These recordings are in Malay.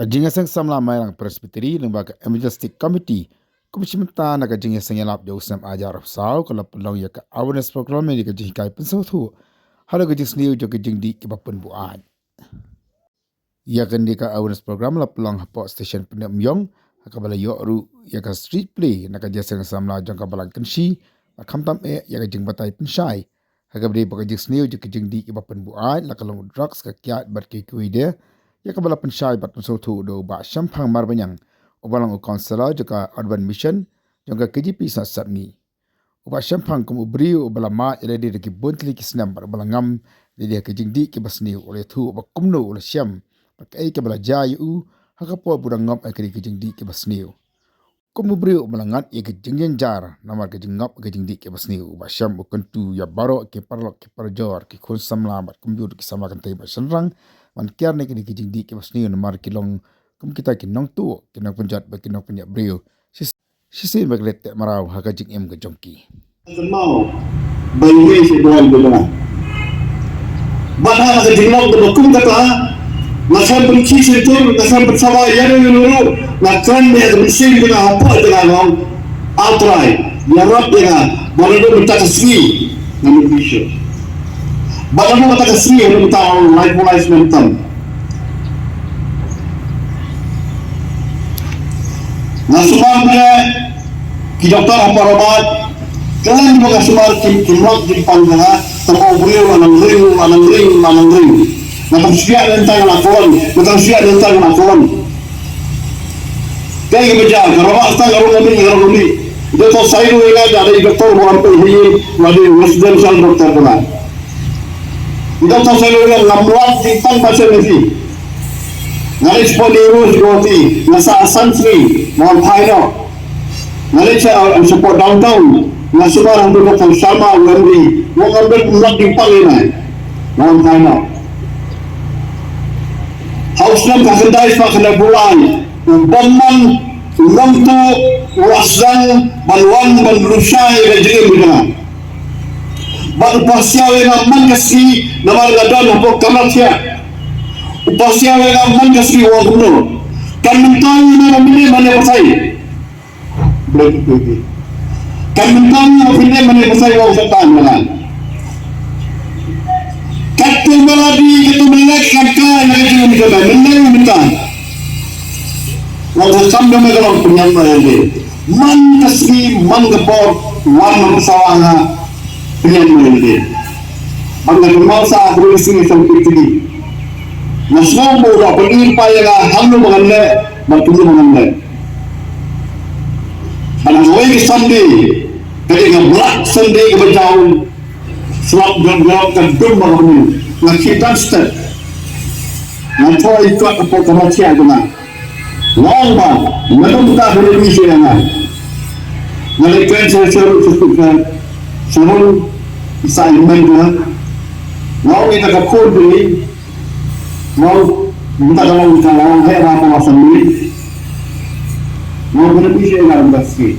Kajingasang samla mayang presbyteri lembaga evangelistic committee kumishimta na kajingasang yalap jauh ajar sau kalau pelau ya ke awareness program ni kajing kai pensau tu hala kajing sendiri jo kajing di kebapun buat ya kan di ka awareness program la pelang hapo station pendek myong akabala yo ru ya ka street play na kajing samla jang kabala kenshi kamtam ya kajing batai penshai akabri kajing sendiri jo kajing di kebapun buat la kalau drugs ka kiat berkikui dia ya kabala pensyai bat tu do ba syampang marbanyang ubalang kansela jaka urban mission jangka KGP sat ni uba syampang kum ubri ubala ma ele de ki bontli ki snam bar balangam de dia ke jingdi ki basni ole thu uba kumno ole syam pakai ke bala jayu hakapo budang ngam akri ki jingdi ki basni kum ubri ubalangat ye ki jingjen jar namar ke jingap ke jingdi ki basni uba syam ukentu ya baro ke parlok ke parjor ki khun samla bar kumjur ki sama kan tai ba sanrang man kiar ne kini kijing di ke basni no mar kilong kum kita kinong tu kinong penjat ba kinong penjat brio sisi baglet te marau ha ka jing em ke jongki mau bayi se doan bela bana ka jingong do kum kata nasam benci setur nasam bersama ya nuru nakran me mesin bela apa dengan long outright ya rap dengan baru minta kesini namun bisa baru minta kesini minta life mental nasumar me ki doktor apa obat kalian juga sumar kimlok di panggala terkau beliau manang ring macam siap tentang lakuan kayak beja kalau asta garuni itu to saya ila dari doktor bukan pergi wadi residential doktor pula itu to saya ila lambuat di pan pasien ini ngalis podiru roti nasa sansri mohon paino ngalis support downtown nasa barang dulu kan sama Wendy mau ngambil pulang di panggilnya mohon paino haus nam kakendai pak kena bulan ubaman ulamtu wasang balwan balrusai rejim bidana bal pasyawe man kasi namar gadan hapok kamatya upasyawe man kasi wagno kan mentang na mili mane pasai kan mentang na mili mane pasai wa setan malan katu maladi katu melek kakka nagi ni kada menang mentang wa samdo megalong penyang mayande man kasi man gapor wan pesawanga penyang mayande bangga kemausa berisi sampai Nasmau bola pergi payah hamlu mengenai bertemu mengenai. Pada hari Sunday, ketika belak Sunday keberjauhan, selap bergerak kedua mengenai, ngakitan step, ngancoi ikut apa kemacian dengan, lomba, menentukan Indonesia dengan, ngelikan sesuatu assignment dengan, mau kita kekod beli. Mau minta tolong calon saya apa sendiri mau berlebih saya nggak berhasil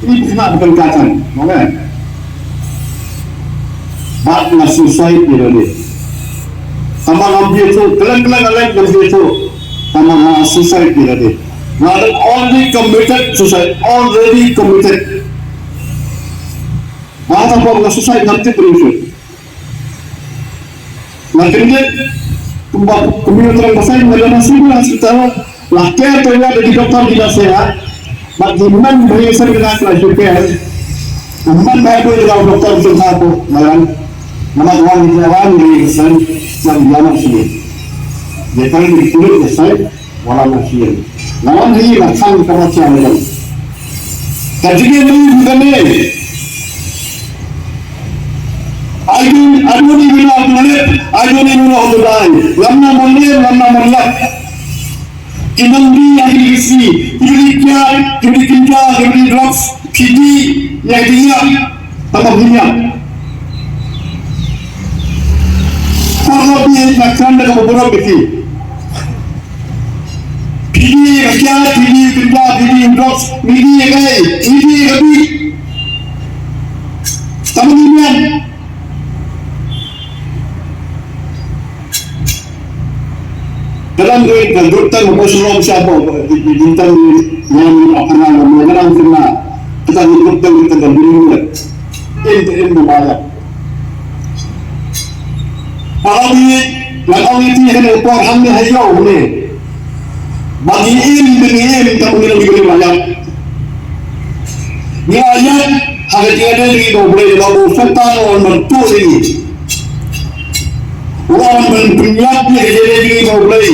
ini bukan kacang boleh bak nasi saya tidak sama ngambil itu kelang ngambil itu sama nasi saya tidak not already committed mata apa nasi saya nanti berusut Makanya kemudian saya mengenai setelah lahir terlihat dari dokter tidak sehat, bagaimana berhasil dengan kelanjutan, bagaimana berhasil dengan dokter sehat tu, mana orang jalan dari sen yang jalan sini, jika di kulit saya walau masih, lawan ini macam kematian lagi. Kajian ini bukan ni. I don't even know how to live. I don't even know how to die. Lamna mulai. Inandi yang diisi, kiri kinja, kiri drugs, kiri yang dia, tambah dunia. Kalau dia nakkan dengan beberapa beki, kiri kinja, kiri drugs, kiri gay, kiri gabi, tambah dunia. dalam doktor mempersolong siapa bintang yang akan mengenal kena kita doktor kita dan biru ini banyak kalau ini kan upah hamil hayau ni bagi ini tak boleh lebih banyak ni ayat harga tiada lagi boleh lalu sultan orang mentu ini orang berpenjat ni jadi boleh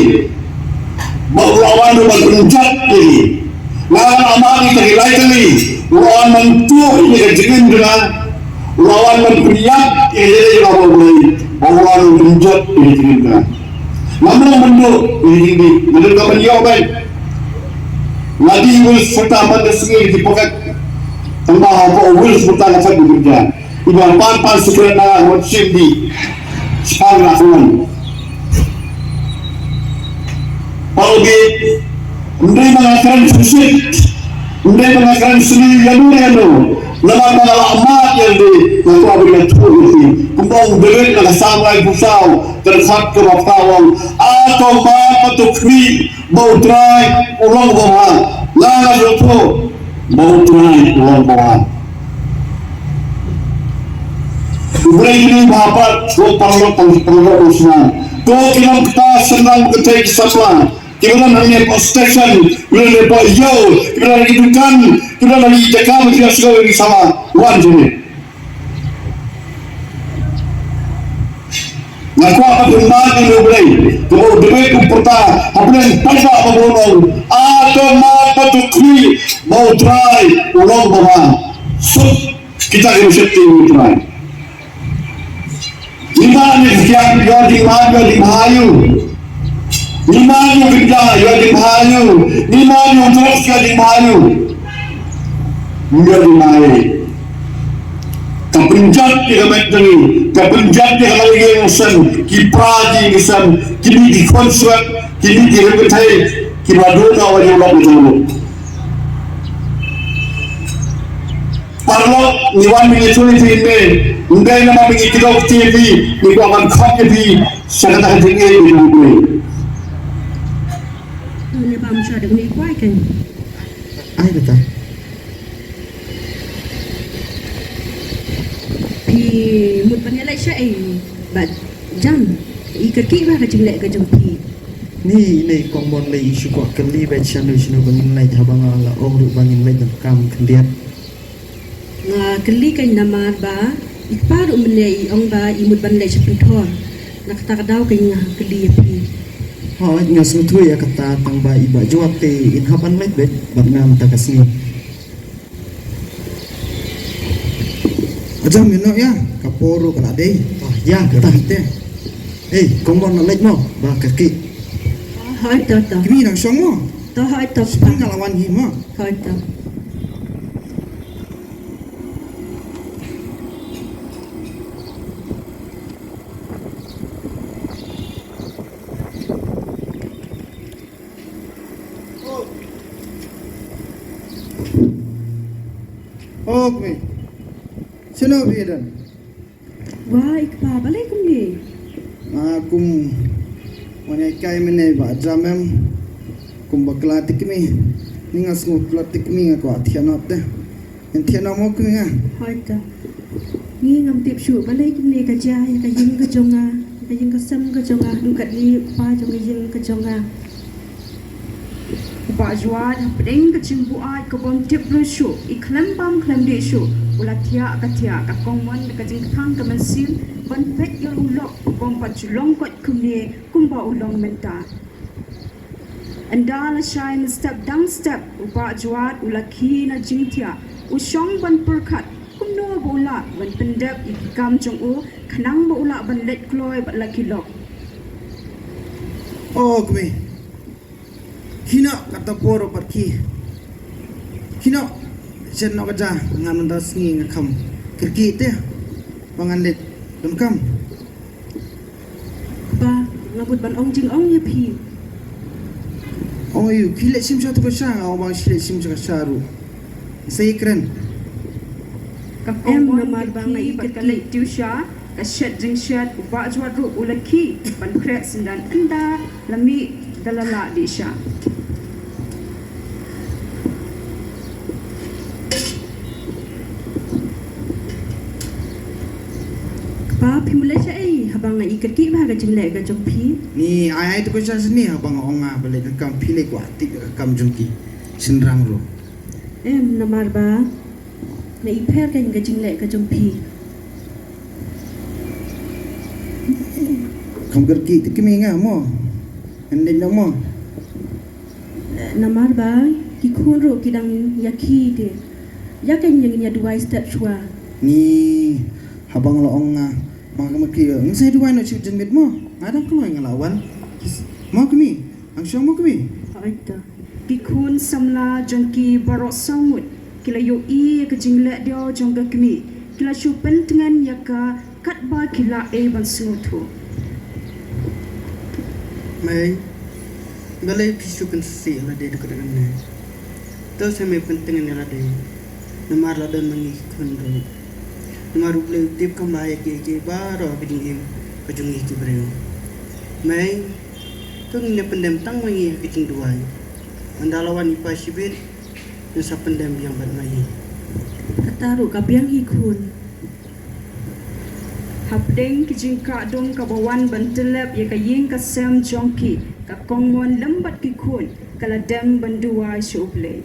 lawan berpenjat ini lawan amani terhilai kali lawan mentu ini kejengin dengan lawan berpenjat ini jadi boleh lawan berpenjat ini kejengin dengan namun mendu ini mendu kapan jawaban lagi wil serta pada segi di poket tambah apa wil serta dapat bekerja ibarat pan sekarang wajib di sekarang lakukan Pauge, undai mengatakan fisik, undai mengatakan seni yang nama mengalah amat yang di laku abang tuh ini, kumpul beret nak sampai pusau terfak ke bawah atau apa tu kri bau try ulang bawah, lala jodoh bau try ulang bawah. Mulai ini bapak, perlu usaha. Kau kena kita senang ketik sesuatu. Kita hanya postation, kita lepas jauh, kita lagi dukan, kita lagi jaga kita segala ini sama wan sini. Ngaku apa bermak ini boleh, kalau duit kumpulan, apa yang paling apa bolong, atau apa tu kri mau try ulang bawah, so kita harus setting try. Lima ni sekian di Mahayu. Lima ni kerja di Mahayu. Lima ni terus di Mahayu. Dia di Mahayu. Kepenjat di kementeri, kepenjat di halagi usan, kipraji usan, kini di konsert, kini di rebetai, kibaduna wajib betul. Parlo niwan mengituli filme, undai nama mengikilau TV, niku akan kau TV, sangat tinggi di dunia. Ini bang saya ada ni kuai kan? Ai betul. Pi mut panelai saya bad jam ikat ki bah kacang lek kacang pi. Ni kombon le isu ko kali bet chanu chanu bangin lai habang ala ong bangin lai kam kendiat. Keli kan nama ba ipar umlei ong ba imut ban lei sepentor nak tak tahu kan keli pi Ha ngas tu ya kata tang ba iba jote in haban lai bet bangam takasni. Ajam mino ya kaporo kala dei. Ya kata te. Kombon lai mo ba kaki. Hai to. Kimi nang song mo. To hai to. Sepang lawan hi mo. Hai to. Okay. Sino bidan? Wah ikpa balai kum ni. Akum mana kai mene ba jamem kum bakla tikmi ningas ngutla tikmi ko athianot te entiana mo kunga Hai to. Ni ngam tip shu balai kum ni ka jai ka yin ka jonga ka yin ka sam ka jonga du kat ni pa jonga yin ka jonga. Ba jual pedeng kecing buai kebon tip rushu iklam bam klam de shu ulatia katia ka kongwan ka jing thang ka mansil ban pek yo ulok bom pa chulong kot kumne kumba ulong menta andala shine step down step ba jual ulaki na jingtia usong ban perkat kumno bola ban pendap ikam jong u khanang ba ula ban let kloi ba laki lok Okay. Hina kata poro pergi. Hina jenno kaja ngan das ngi ngakam. Kerki te pangan let dum kam. ba ngabut ban ong jing ong ye pi Oh yu kile sim satu kasang aw bang sile sim kasaru. Sai kren. em namar bang ai kat kalai tiusha ka shet jing shet ba jwa ru ulaki ban krek sindan anda lami galala di sya. Ba pimula sya habang ikat ki ba gajing le gajong pi. Ni ayai tu kuasa sini abang onga balik kam pilih kuat tik kam jungki senrang ro. Namar ba na iper kan gajing le gajong pi. Kam kerki tu kimi ngah mo. Ande nak mo. Namar ba ki kun ro ki dang yaki de. Yakan yang nya dua step shua. Ni habang lo onga mak kerki ngai dua no cip jengit mo. Ada keluar ngelawan. Mau kami. Ang syong mau kami. Aita. Ki kun samla jongki barok samut. Kila yo gajing le dia jongga kami. Kila shu pentengan yaka kat ba kila ban sungutu. Mai balai pisukan si la de dekat dengan ni. Tahu saya mai penting ni la de. Namar la dan mangi kun ro. Namar uble tip kam la ke baro biding im kajungi ki breu. Mai tu ni pendem tang mangi biting duai. Andalawan ipa sibit dan sa pendem yang ban mai. Kataru kabiang ikun. Hapdeng kijingka dong kabawan bantelep ya kaying kasem jongki ka kongmon lembat kikun kala dem bandua syuble.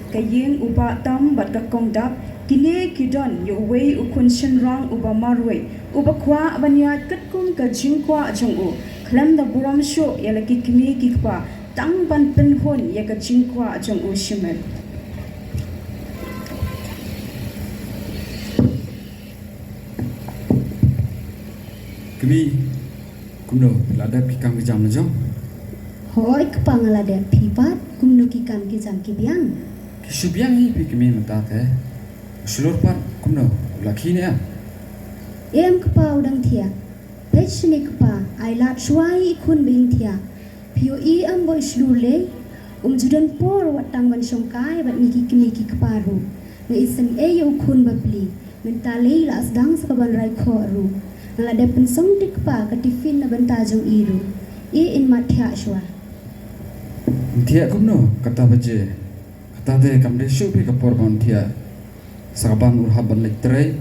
Kaying uba tam bat ka kongdap kini kidon yo wei ukun shenrang uba marwe uba kwa abanyat katkum ka jingkwa jongu klam da buram sho ya laki kimi kikpa tang ban penhon ya ka jingkwa jongu shimet. Kami kumno lada pikam kejam na jom. Hoi kepangala dan pipat kumno kikam kejam kibiang. Kisubiang hi kami mentat Seluruh part kumno laki ni Em kepa udang tia. Pech ni kepa ailat suai ikun bing tia. POE ambo islule judan por watang ban songkai bat miki keparu. Ngai isen yo kun babli. Mentali la asdang sakaban rai khoru. Nala de pensong dik pa ka tifin na bantajong iru. In matya shwa. Tia kumno kata baje. Kata de kam de shupi kapor ban tia. Sakaban urhaban lektre.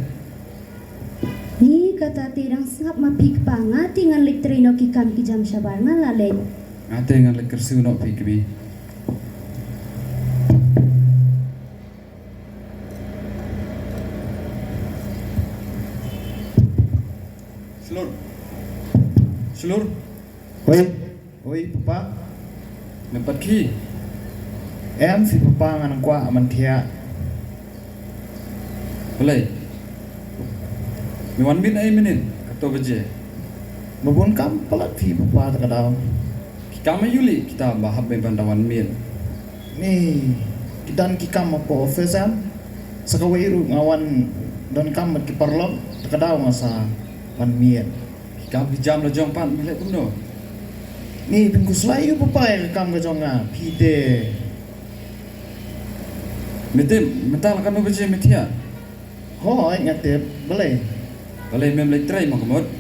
Ni kata tirang sangap mapik pa nga tingan lektre no kikam kijam syabar nga laleng. Ate ngan lekar su no pi kami. Seluruh Oi papa. Nampak ki. Em si papa ngan kwa aman tia. Boleh. Miwan bin ai minit atau baje. Mabun kam pelat fi papa takadaw. Kama yuli kita bahab bandawan mil. Ni kidan kikam apa ofesam. Sakawairu ngawan dan kam kiparlom takadaw ngasa wan mien. Kam jam la jong pan milek kumno. Ni pingkus layu papa yang kam ke jonga pide. Metem mental kan baje metia. Ho ngatep boleh. Boleh mem lektre makamot.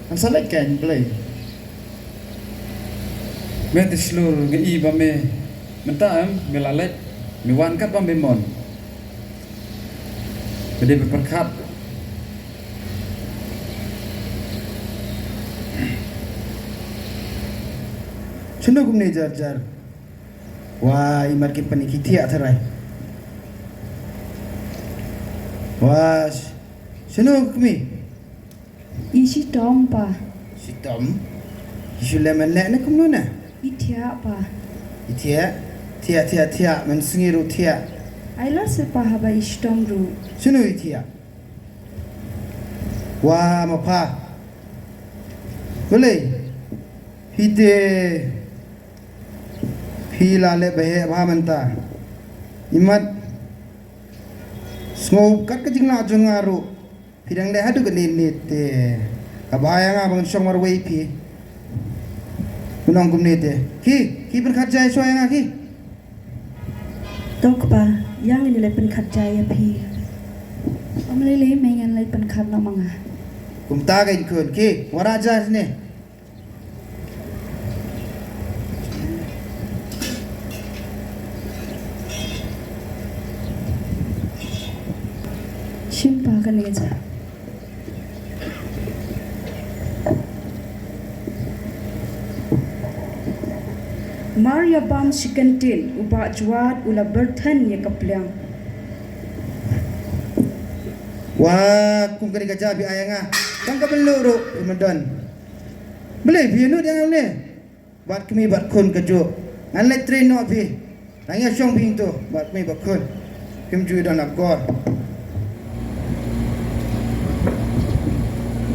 Ang salak kan boleh. Mete seluruh ngi ba me mentam melalek miwan kat ba memon. Bede berperkat. Suno gumne jar. Wah, imar ki paniki tia tharai. Wah, suno gumi. Isi tompa. Sitom. Isu lemon nek na kumno na. Itia pa. Tia men singiru tia. Aila sepa haba istom ru. Suno tia. Wah, mapa. Boleh. Hide Hila le behe bhamanta imat sngop kat kajing na jongaru pidang le hadu ganin te kabaya nga bang song mar wei pi kunong gumne te ki berkat jai so nga ki Tok pa yang ini lepen khat jaya pi Amlele mengan lepen khat na mga kumta gain kun ki waraja ne Shimpa kan aja. Maria bam sikantin uba juat ula berthan ya kaplang. Wah, kum kari kaca bi ayanga. Tang ka beluru Ramadan. Beli bianu dia ni. Bat kami bat kun kejo. Ngan le train no bi. Nangya syong ping tu bat kami bat kun. Kim ju dan nak gor.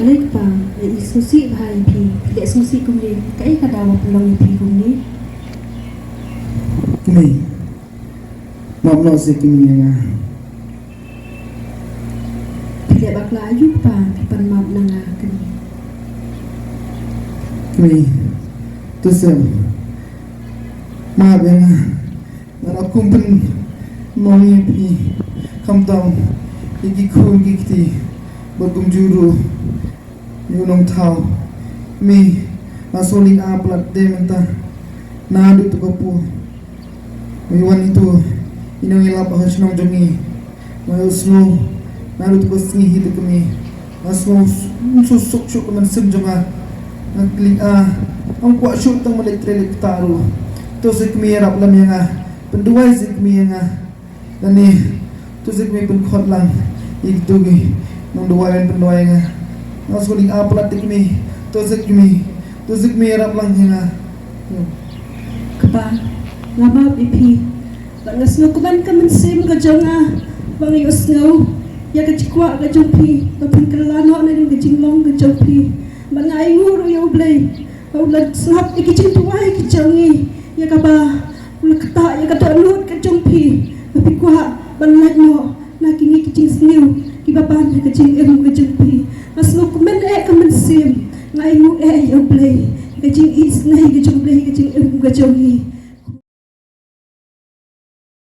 Baik pa, ya isusi bahai pi. Tidak susi kumni. Kai kadawa pelong pi kumni. Kami. Mabno si kami yang Tidak bakla ayu pa, pipan mab nanga kini. kami tu sem. Maaf yang nak kumpen mongi pi kamtang iki kun gikti bagum juru yunong tau mi masuling aplat de menta nadu tu kapu mi wan itu inong ilap ahas nong jongi mayo slow nadu tu kosingi hidu kami masmo susuk syuk keman senjonga nagling ang kuat syuk tang malektrelek taru to sik mi rap lam yang penduai sik mi yang dan ni to sik mi pen khot lang ik tugi nong duai penduai yang masuling aplat dik mi to sik mi rap lang yang Kapa, ngabab ipi. Bangas no kuban ka mensim ka jonga. Bang yus ngau. Ya ka cikwa ka jompi. Tapin kalano na rin ka jinglong ka jompi. Bang ay nguro ya ublay. Ulat sahap ikicing tuway ka jongi. Ya ka ba. Ulat kata ya ka doonut ka jompi. Tapi kwa banlat no. Nakini kicing sniw. Kibaban ya ka jing ka jompi. Mas no kuban ka mensim. Ngay ngu ya ublay. Kajing is nahi kajong play kajing ka jongi.